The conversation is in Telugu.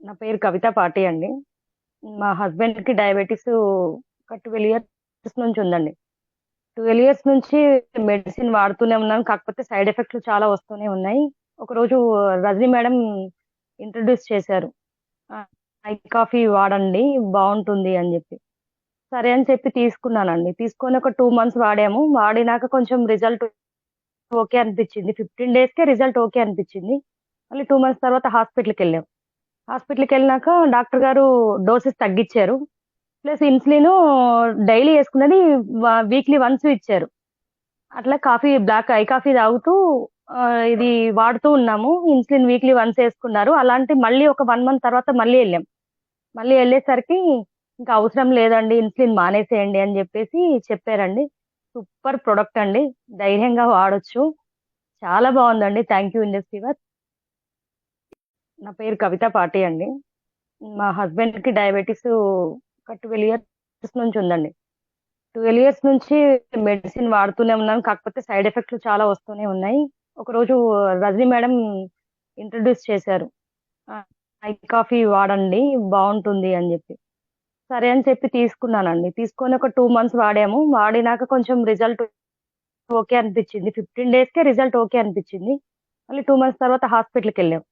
నా పేరు కవిత పాటి అండి. మా హస్బెండ్‌కి డయాబెటిసు ఒక 12 ఇయర్స్ నుంచి ఉందండి. 12 ఇయర్స్ నుంచి మెడిసిన్ వాడుతూనే ఉన్నాను. కాకపోతే సైడ్ ఎఫెక్ట్‌లు చాలా వస్తూనే ఉన్నాయి. ఒకరోజు రజనీ మేడం ఇంట్రొడ్యూస్ చేశారు. ఐ కాఫీ వాడండి బావుంటుంది అని జెప్పి. సరే అని చెప్పి తీసుకున్నానండి. తీసుకొని ఒక 2 మంత్స్ వాడాము. వాడినాక కొంచెం రిజల్ట్ ఓకే అనిపిచ్చింది. 15 డేస్‌కే రిజల్ట్ ఓకే అనిపిచ్చింది. మళ్ళీ 2 మంత్స్ తర్వాత హాస్పిటల్‌కెళ్ళాం. హాస్పిటల్‌కెళ్ళినాక డాక్టర్ గారు డోసెస్ తగ్గిచ్చారు. ప్లస్ ఇన్సులిను డైలీ యేసుకునేది వీక్లీ వన్స్ ఇచ్చారు. అట్లా ఐ కాఫీ తాగుతూ ఇది వాడుతూ ఉన్నాము. ఇన్సులిన్ వీక్లీ వన్స్ యేసుకున్నారు. అలాంటి మళ్ళీ ఒక 1 మంత్ తర్వాత మళ్ళీ ఎళ్ళాం. మళ్ళీ ఎళ్ళేసరికి ఇంక అవసరం లేదండి ఇన్సులిన్ మానేసేయండి అని జెప్పేసి చెప్పారండి. సూపర్ ప్రొడక్ట్ అండి. ధైర్యంగా వాడొచ్చు. చాలా బావుందండి. థాంక్ యూ ఇండస్ట్రీవర్. నా పేరు కవిత పాటి అండి. మా హస్బెండ్‌కి డయాబెటిసు ఒక 12 ఇయర్స్ నుంచి ఉందండి. 12 ఇయర్స్ నుంచి మెడిసిన్ వాడుతూనే ఉన్నాను. కాకపోతే సైడ్ ఎఫెక్ట్‌లు చాలా వస్తూనే ఉన్నాయి. ఒకరోజు రజనీ మేడం ఇంట్రొడ్యూస్ చేశారు. ఐ కాఫీ వాడండి బావుంటుంది అని జెప్పి. సరే అని చెప్పి తీసుకున్నానండి. తీసుకొని ఒక 2 మంత్స్ వాడాము. వాడినాక కొంచెం రిజల్ట్ ఓకే అనిపిచ్చింది. 15 డేస్‌కే రిజల్ట్ ఓకే అనిపిచ్చింది. మళ్ళీ 2 మంత్స్ తర్వాత హాస్పిటల్‌కెళ్ళాం.